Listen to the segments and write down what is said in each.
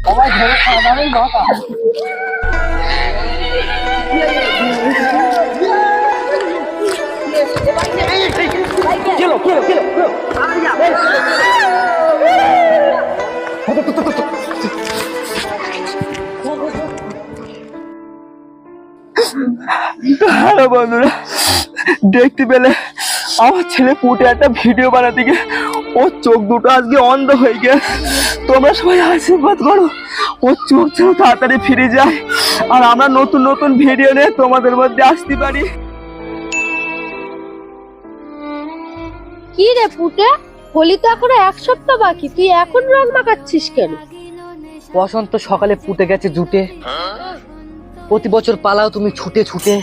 সবাই ধরে খাওয়া দাওয়াই বাবা। কেলো কেলো কেলো হ্যালো বন্ধুরা, দেখতে পেলে আমার ছেলে পুটে একটা ভিডিও বানাতে গিয়ে ওর চোখ দুটো আজকে অন্ধ হয়ে গেছে। তোমরা সবাই আশীর্বাদ করো ওর চোখ যেন তাড়াতাড়ি ফিরে যায়, আর আমরা নতুন নতুন ভিডিও নিয়ে তোমাদের মধ্যে আসতে পারি। কি রে পুটে, হোলি তো এখনো 1 সপ্তাহ বাকি, তুই এখন রং মাখাচ্ছিস কেন? বসন্ত সকালে পুটে গেছে জুটে, প্রতি বছর পালাও তুমি ছুটে ছুটে,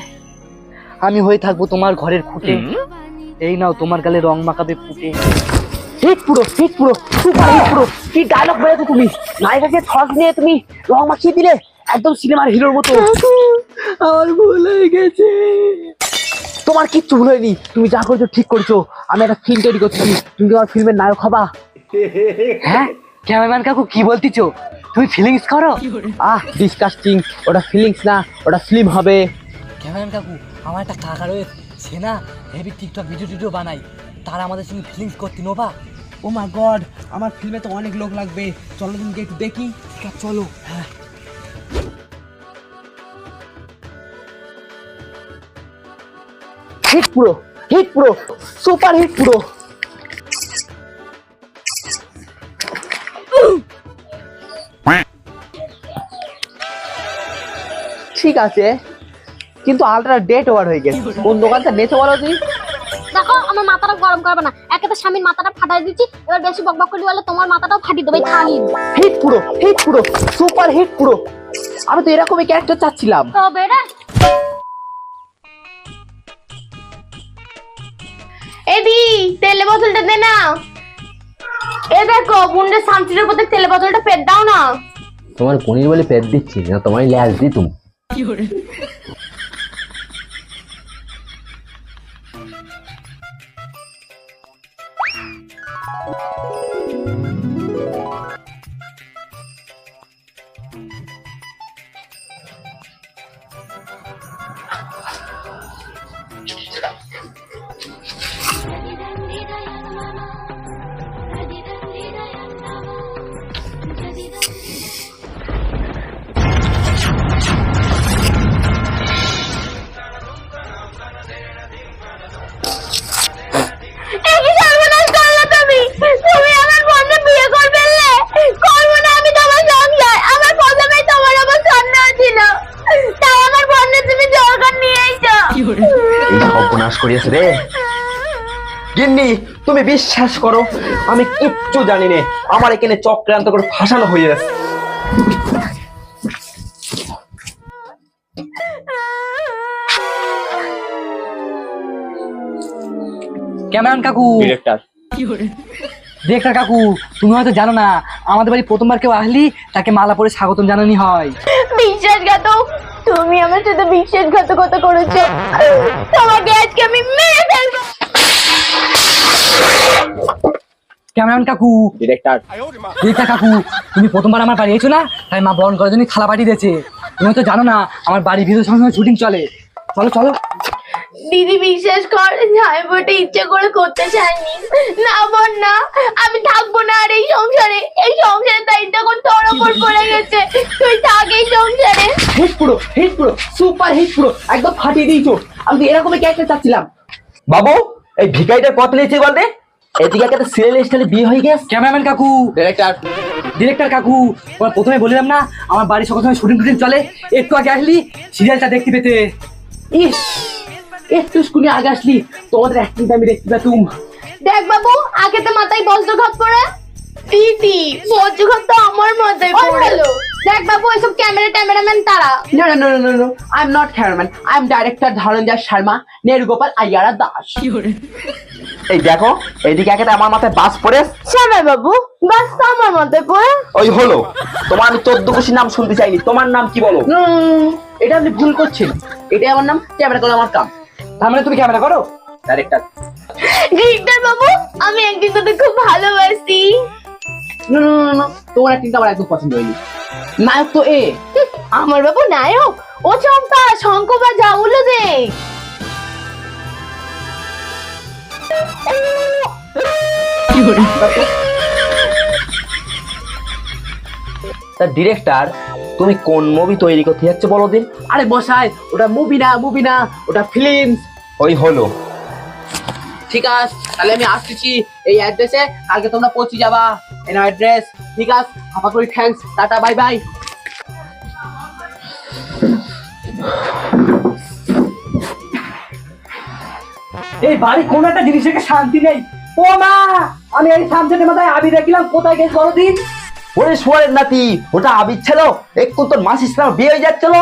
আমি হয়ে থাকবো তোমার ঘরের খুঁটে। এই নাও তোমার গালে রং মাখাবে পুটে। হিট পুরো সুপার হিট পুরো। কি ডায়লগ বলেছো তুমি, নায়িকাকে থস নিয়ে তুমি রং মাখিয়ে দিলে একদম সিনেমার হিরোর মতো। আমার ভুল হয়ে গেছে। তোমার কিচ্ছু ভুল হয়নি, তুমি যা করছো ঠিক করছো। আমি একটা ফিল্ম তৈরি করছি, তুমি আমার ফিল্মের নায়ক হবা। হ্যাঁ ক্যামেরাম্যান কাকু কি বলতিছো, তুমি ফিলিংস করো? ডিসকাস্টিং, ওটা ফিলিংস না, ওটা ফিল্ম হবে। ক্যামেরাম্যান কাকু আমার একটা কাকা রয়েছে, সে না হেভি টিকটক ভিডিও বানাই, তারা আমাদের সঙ্গে ফিলিংস করতে নোবা। ও মাই গড, আমার ফিল্মে তো অনেক লোক লাগবে, চলো তুমি একটু দেখি। ঠিক আছে চলো। হ্যাঁ হিট পুরো সুপার হিট পুরো। ঠিক আছে, কিন্তু আলট্রা ডেট ওভার হয়ে গেছে। কোন দোকানটা নেছো বলো তুমি? দেখো আমার মাথাটা গরম করবে না, একে তো স্বামীর মাথাটা ফাটাই দিচ্ছি, এবার বেশি বকবক করলি বলে তোমার মাথাটাও ফাটিয়ে দেবে। খালি হিট পুরো সুপার হিট পুরো। আমি তো এরকমই ক্যারেক্টার চাচ্ছিলাম। তবে রে এদি তেলে বোতলটা দে না। এ দেখো বুন্ডে সানচিরের মধ্যে তেলে বোতলটা পেট দাও না। তোমার পনির বলে পেট দিচ্ছি না, তোমার ল্যাস দি তুমি। সর্বনাশ করিয়েছে রে গিন্নি। তুমি বিশ্বাস করো আমি কিচ্ছু জানি না, আমার এখানে চক্রান্ত করে ফাঁসানো হয়ে গেছে। ক্যামেরাম্যান কাকু, ডিরেক্টর কাকু, তুমি হয়তো জানো না আমাদের বাড়ি প্রথমবার কেউ আসলি তাকে মালা পরে স্বাগতম জানানি হয়। বিশ্বাসঘাতক, তুমি আমার সাথে বিশ্বাসঘাতকতা করেছো, তোমাকে আজকে আমি মেরে ফেলবো। ক্যামেরাম্যান কাকু, ডিরেক্টর কাকু, তুমি প্রথমবার আমার বাড়ি এসো না, তাই মা বরণ করার জন্য থালা পাঠিয়ে দিয়েছে। তুমি হয়তো জানো না আমার বাড়ির ভিতরে সঙ্গে শুটিং চলে। চলো চলো। দিদি বিশ্বাস কর, আমি ওটা ইচ্ছে করে করতে চাইনি। না বোন না, আমি থাকবো না আর এই সংসারে। এই সংসারে দায়িত্ব এখন তোর ওপর পড়ে গেছে, তুই থাক এই সংসারে। হিট পুরো সুপার হিট পুরো, একদম ফাটিয়ে দিয়েছো। আমি তো এরকমই ক্যারেক্টার চাচ্ছিলাম। বাবু এই ভিখারিটার কত নিয়েছে বলতে? এদিকে একটা সিরিয়াল স্টাইলে বিয়ে হয়ে গেছে। ক্যামেরাম্যান কাকু, ডিরেক্টর কাকু, ওরা প্রথমে বললাম না আমার বাড়ির সকাল সময় শুটিং চলে, একটু আগে আসলি সিরিয়ালটা দেখতে পেতে। ইস একটু স্কুলে আগে আসলি, তোমাদের অ্যাক্টিংটা আমি দেখতে পেতুম। দেখ বাবু, আগে তো মাথায় বজ্রঘাত পড়ে। দিদি বজ্রঘাত তো আমার মাথায় পড়ে। দেখ বাবু, এসব ক্যামেরাম্যান তারা। No, I'm not cameraman. I'm director Dhananjay Sharma, নেরুগোপাল আইয়ারা Das. এই দেখো এইদিকে একে আমার মাথায় বাস পড়ে। শ্যামা বাবু, বাস তো আমার মাথায় পড়ে। ওই হলো, তোমার আমি 14 কোটি নাম শুনতে চাইনি। তোমার নাম কি বলো? এটা আপনি ভুল করছেন, এটাই আমার নাম, ক্যামেরা করা আমার কাম। তার মানে তুমি ক্যামেরা করো? ডাইরেক্টর বাবু, আমি একদিন তোকে খুব ভালোবাসি। No, তোমার অ্যাক্টিংটা আমার একদম পছন্দ হয়নি। নায়ক তো এ। আমার বাবু নায়ক। ও চম্পা, শঙ্খ বাজা, উলু দে। তা ডিরেক্টর, তুমি কোন মুভি তৈরি করতে যাচ্ছ বলো দিন? আরে বসাই, ওটা মুভি না, ওটা ফিল্ম। ওই হলো। ঠিক আছে, তাহলে আমি আসতেছি এই অ্যাড্রেসে, কালকে তোমরা পৌঁছে যাবা। এর অ্যাড্রেস। ঠিক আছে, হাপা করি, থ্যাঙ্কস, টাটা, বাই বাই। এই বাড়ি কোন একটা জিনিসের শান্তি নেই। ও মা, আমি এই সামনের মাথায় আবি দেখলাম, কোথায় গেছ বড়দিন? ওরে সোয়ারের নাতি, ওটা আবির ছিল। একটু তোর মাস ইসলাম বিয়ে হয়ে যাচ্ছিল।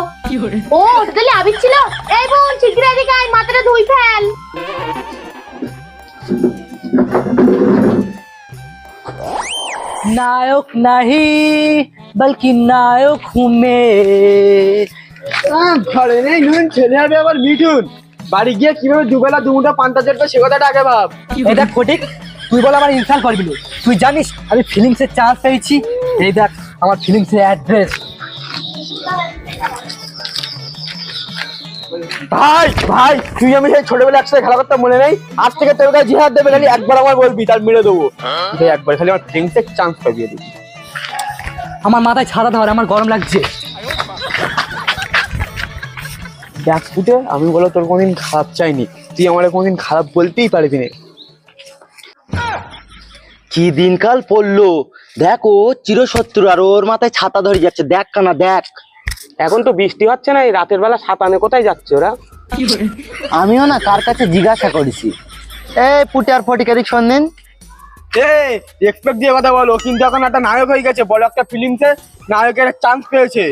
ও, ওটা তাহলে আবির ছিল। এই বোন, শিগগির এদিকে আয়, মাথাটা ধুই ফেল। नायक नहीं बल्कि नायक हूँ मैं। ঘরে নেই নুন, ছেলে হবে আবার মিঠুন। বাড়ি গিয়ে কিভাবে দুবেলা দুমুঠা পান্তা চেটবে সে কথাটা আগে ভাব। এই দেখ ফটিক, তুই বল আমার ইনসাল্ট করবি না। তুই জানিস আমি ফিলিংসের চান্স পেয়েছি। এই দেখ আমার ফিলিংসের অ্যাড্রেস। ভাই ভাই, তুই আমি সেই ছোটবেলা একসাথে খেলা করতাম, মনে নেই? আজ থেকে তোর কাছে জিহাদ দেবে, খালি একবার আমার বলবি, তার মেরে দেবো। তুই একবার খালি আমার ফিলিংসে চান্স পাবিয়ে দিবি। আমার মাথায় ছাড়া ধর, আমার গরম লাগছে। দেখ ফুটে, আমি বলো তোর কোনদিন খারাপ চাইনি, তুই আমার কোনদিন খারাপ বলতেই পারবি না। কি দিনকাল পড়লো দেখো, চিরশত্রু আর ওর মাথায় ছাতা ধরে যাচ্ছে। দেখ কানা দেখ। এখন তো বৃষ্টি হচ্ছে না, এই রাতের বেলা সাতানে কোথায় যাচ্ছে ওরা? আমিও না কার কাছে জিজ্ঞাসা করেছি। এই পুটে আর ফটিকারিক সন্দেন। এক্সপেক্ট দিয়ে কথা বলো, কিন্তু এখন একটা নায়ক হয়ে গেছে, বড় একটা ফিল্মসে নায়কের চান্স পেয়েছে।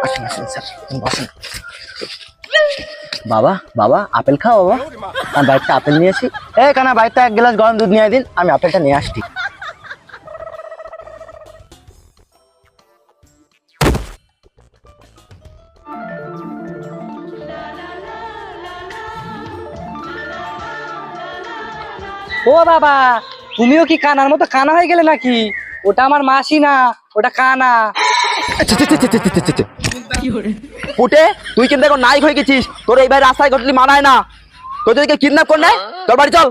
আসেন আসেন স্যার, বসেন। বাবা বাবা, আপেল খাও বাবা। আমি বাইকটা আপেল নিয়ে আসি। এই কানা, বাইকটা এক গ্লাস গরম দুধ নিয়ে দিন, আমি আপেলটা নিয়ে আসছি। ও বাবা, তুমিও কি কানার মতো কানা হয়ে গেলে নাকি? ওটা আমার মাসি না, ওটা কানা। পুটে, তুই কিন্তু এখন নায়ক হয়ে গেছিস। তোর এইবার রাস্তায় ঘটলি মানায় না। তোর যদি কিডন্যাপ করে নেয়, তোর বাড়ি চল।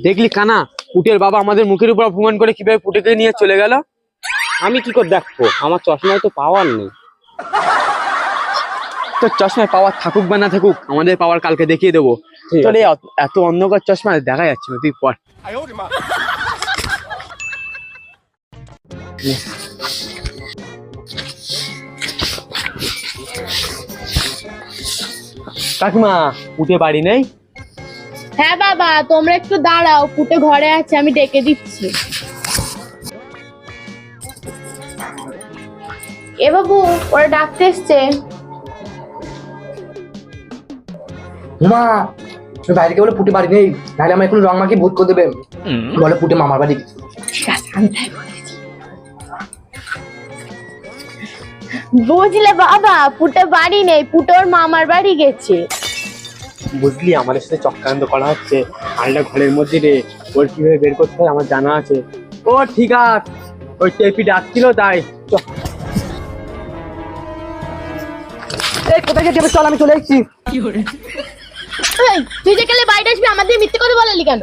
দেখলি কানা, পুটের বাবা আমাদের মুখের উপর অপমান করে কিভাবে পুটেকে নিয়ে চলে গেল। আমি কি করে দেখবো, আমার চশমায় তো পাওয়ার নেই। তোর চশমায় পাওয়ার থাকুক বা না থাকুক, আমাদের পাওয়ার কালকে দেখিয়ে দেবো। চলে এত অন্ধকার চশমা দেখা যাচ্ছে না, তুই পর। কাকিমা, পুটে বাড়ি নেই? হ্যাঁ বাবা, তোমরা একটু দাঁড়াও, পুটে ঘরে আছে, আমি ডেকে দিচ্ছি। এ বাবু, ওরা ডাকতে এসছে। মা, তুমি বাইরে কে বলে পুটে বাড়ি নেই, নাহলে আমার এখন রং মাখিয়ে ভূত করে দেবে। বলে পুটে মামার বাড়ি গেছে। ঠিক আছে, আমি তাই বলেছি। বুঝলে বাবা, পুটে বাড়ি নেই, পুটে ওর মামার বাড়ি গেছে। বুঝলি, আমাদের সাথে চক্রান্ত করা হচ্ছে। আলটা ঘরের মধ্যে রে, ওর কিভাবে বের করতে হয় আমার জানা আছে। ও ঠিক আছে, ওই টেপি ডাকছিল তাই। এই কোথায় গেছে? চল, আমি চলে এসেছি। এই, তুই যে গেলে বাইরে আসবি, আমাদের মিথ্যে কথা বলালি কেন?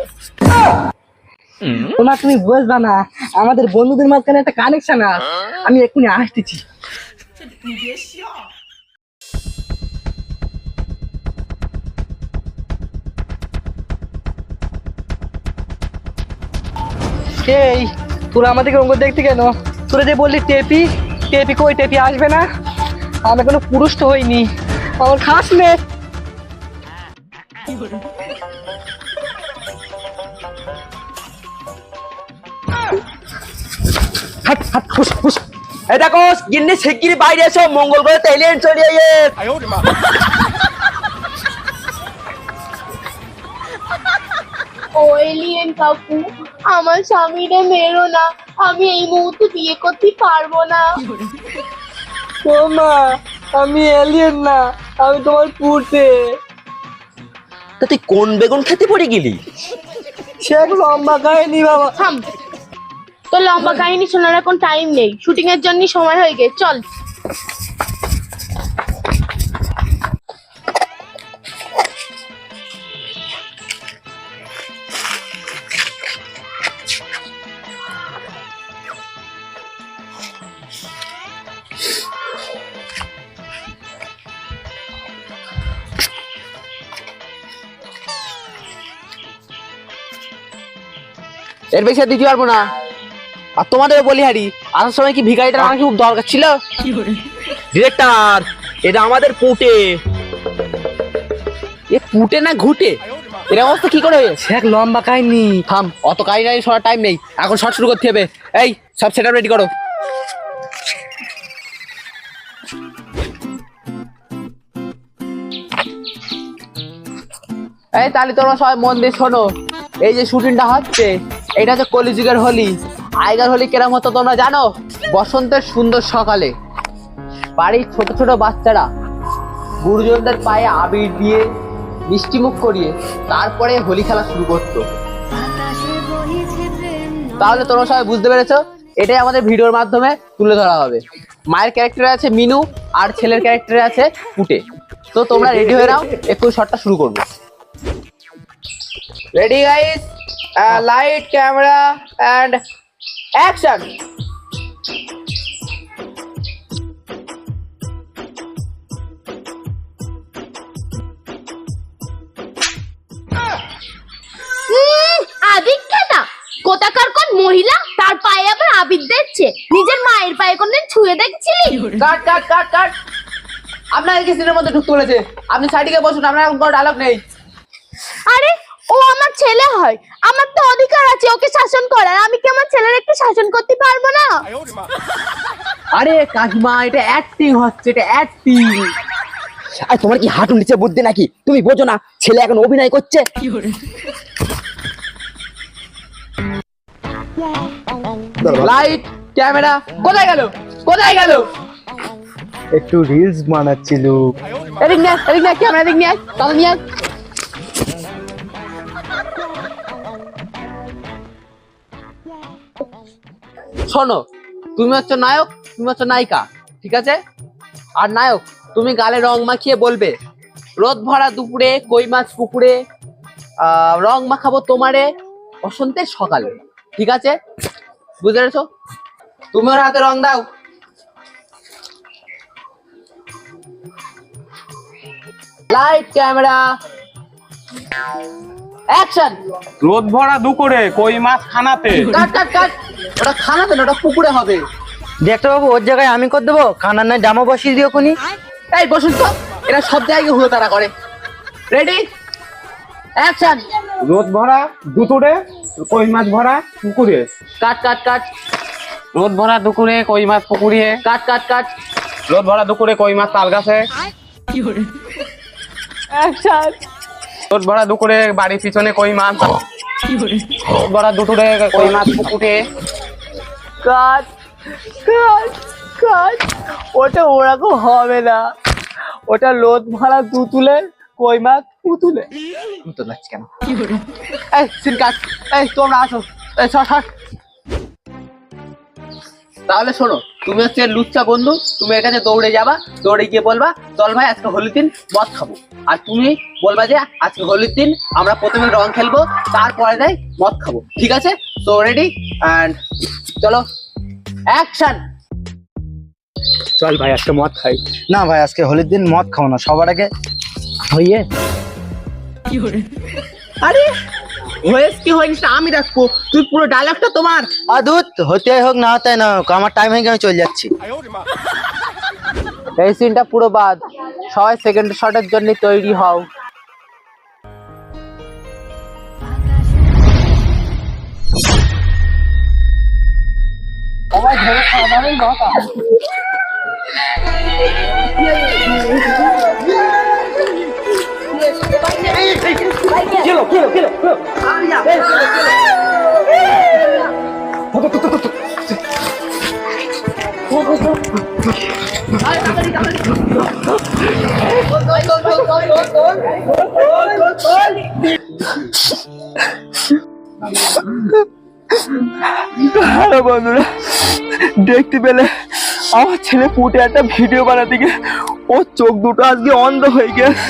তোমার তুমি বুঝবা না, আমাদের বন্ধুদের মাঝখানে একটা কানেকশন আছে। আমি এক্ষুনি আসতেছি। এই, তোরা আমাদেরকে রঙ্গ দেখতে কেন? তোরা যে বললি টেপি টেপি, কই টেপি আসবে না? আমি কোনো পুরুষ তো হইনি, আমার খাস নে। হাট হাট, হুস হুস। এই দেখো, গিন্নি শিগগিরই বাইরে এসো, মঙ্গল গ্রহে এলিয়েন চলে এসেছে। ও এলিয়েন কাকু, আমার স্বামীরে মেরো না, আমি এই মুহূর্তে বিয়ে করতে পারবো না। ও মা, আমি এলিয়েন না, আমি তোমার পুটে। তা তুই কোন বেগুন খেতে পড়ে গেলি? সে এক লম্বা কাহিনী বাবা। থাম, তো লম্বা কাহিনী শোনার এখন টাইম নেই, শুটিং এর জন্য সময় হয়ে গেছে, চল। এর বেশি আর দিতে পারবো না। আর তোমাদের বলি হারি, আসার সময় কি ভিখারিটা আমার খুব দরকার ছিল? ডিরেক্টর, এটা আমাদের পুটে। এ পুটে না ঘুটে? এর অবস্থা কি করে হয়েছে? সে এক লম্বা কাহিনী। থাম, অত কাহিনী নাই, শোনার টাইম নেই, এখন শর্ট শুরু করতে হবে। এই সব সেটআপ রেডি করো। এই তাহলে তোমরা সবাই মন দিয়ে শোনো। এই যে শুটিংটা হচ্ছে, এটা হচ্ছে কলিযুগের হোলি। আগের হোলি কেরম হতো তোমরা জানো? বসন্তের সুন্দর সকালে বাড়ির ছোট ছোট বাচ্চারা গুরুজনদের পায়ে আবির দিয়ে মিষ্টিমুখ করিয়ে তারপরে হোলি খেলা শুরু করতো। তাহলে তোমরা সবাই বুঝতে পেরেছো, এটাই আমাদের ভিডিওর মাধ্যমে তুলে ধরা হবে। মায়ের ক্যারেক্টারে আছে মিনু, আর ছেলের ক্যারেক্টারে আছে পুটে। তো তোমরা রেডি হয়ে নাও, একটু শটটা শুরু করবো। Ready guys, light, camera and action. আবির কেনা কোথাকার কোন মহিলা তার পায়ে আবার আবির দিচ্ছে? নিজের মায়ের পায়ে কোনদিন ছুঁয়ে দেখছিলি? কাট কাট কাট কাট। আপনাকে সিনের মধ্যে ঢুকতে বলেছে, আপনি সাইডে বসুন, আপনার এখন কোনো ডায়লগ নেই। আরে ও আমার ছেলে হয়, আমার তো অধিকার আছে ওকে শাসন করার। আমি কি আমার ছেলের একটু শাসন করতে পারবো না? আরে কাকিমা, এটা অ্যাক্টিং হচ্ছে, এটা অ্যাক্টিং। আর তোমার কি হাঁটুর নিচে বুদ্ধি নাকি? তুমি বোঝো না ছেলে এখন অভিনয় করছে? লাইট, ক্যামেরা, কোথায় গেল? কোথায় গেল? একটু রিলস বানাচ্ছিল। এদিক নিয়ে, এদিক নিয়ে, ক্যামেরা এদিক নিয়ে, তাহলে নিয়ে। শোনো, তুমি হচ্ছে নায়ক, তুমি হচ্ছে নায়িকা, ঠিক আছে? আর নায়ক, তুমি গালে রং মাখিয়ে বলবে, রোদ ভরা দুপুরে কই মাছ পুকুরে, রং মাখাবো তোমারে বসন্তের সকালে, ঠিক আছে? বুঝতে পেরেছো? তুমি ওর হাতে রং দাও। Light, camera, action. রোদ ভরা দুপুরে কই মাছ খানাতে। কাট কাট কাট। ওটা খানাতে না, ওটা পুকুরে হবে। ডাক্তার বাবু, ওর জায়গায় আমি করে দেবো, কানার নাই ডামা বসিয়ে দিও কোনি। এই বসুন তো, এরা সব জায়গায় হুলো তারা করে। Ready, action. রোদ ভরা দুপুরে কই মাছ ভরা পুকুরে। কাট কাট কাট। রোদ ভরা দুপুরে কই মাছ পুকুরে। কাট কাট কাট। রোদ ভরা দুপুরে কই মাছ তাল গাছে। অ্যাকশন। রোদ ভরা দুপুরে বাড়ির পিছনে কই মাছ। রোদ ভরা দুপুরে কই মাছ পুকুরে। কাট কাট কাট। ওটা ওরকম হবে না, ওটা লোদ ভরা দুতুলে কই মাছ পুতুলে। তো যাচ্ছে কেন? এই সিন কাট। এই তোমরা আসো, এই সর সর। তাহলে শোনো, তুমি হচ্ছে লুচ্চা বন্ধু, তুমি এর কাছে দৌড়ে যাবা, দৌড়ে গিয়ে বলবা, চল ভাই আজকে হোলির দিন মদ খাবো। আর তুমি বলবা যে আজকে হোলির দিন আমরা প্রথমে রং খেলবো, তারপরে যাই মদ খাবো, ঠিক আছে? তো রেডি অ্যান্ড চলো, অ্যাকশন। চল ভাই আজকে মদ খাই। না ভাই, আজকে হোলির দিন মদ খাও না, সবার আগে হইয়ে। আরে হয়েছে কি হয়নি সেটা আমি রাখবো, তুই পুরো ডায়লগটা তোমার। আদুত হতে হোক না হতে না হোক, আমার টাইম হয়ে গিয়ে আমি চলে যাচ্ছি। এই সিনটা পুরো বাদ, সবাই সেকেন্ড শটের জন্য তৈরি হও। সবাই ধরে খাওয়া দাওয়ার কথা। হ্যালো বন্ধুরা, দেখতে পেলে আমার ছেলে পুটে একটা ভিডিও বানাতে গিয়ে ওর চোখ দুটো আজকে অন্ধ হয়ে গেছে।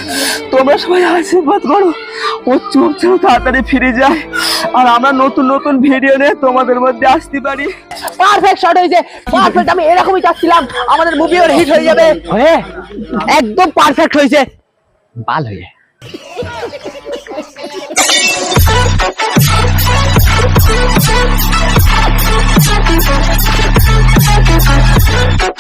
তোমরা সবাই আশীর্বাদ করো ওর চোখ যেন তাড়াতাড়ি ফিরে যায়, আর আমরা নতুন নতুন ভিডিও নিয়ে তোমাদের মধ্যে আসতে পারি। পারফেক্ট শট হয়েছে, পারফেক্ট। আমি এরকমই চাচ্ছিলাম আমাদের মুভি ওর হিট হয়ে যাবে। হয়ে একদম পারফেক্ট হয়েছে, বাল হয়ে। Thank you.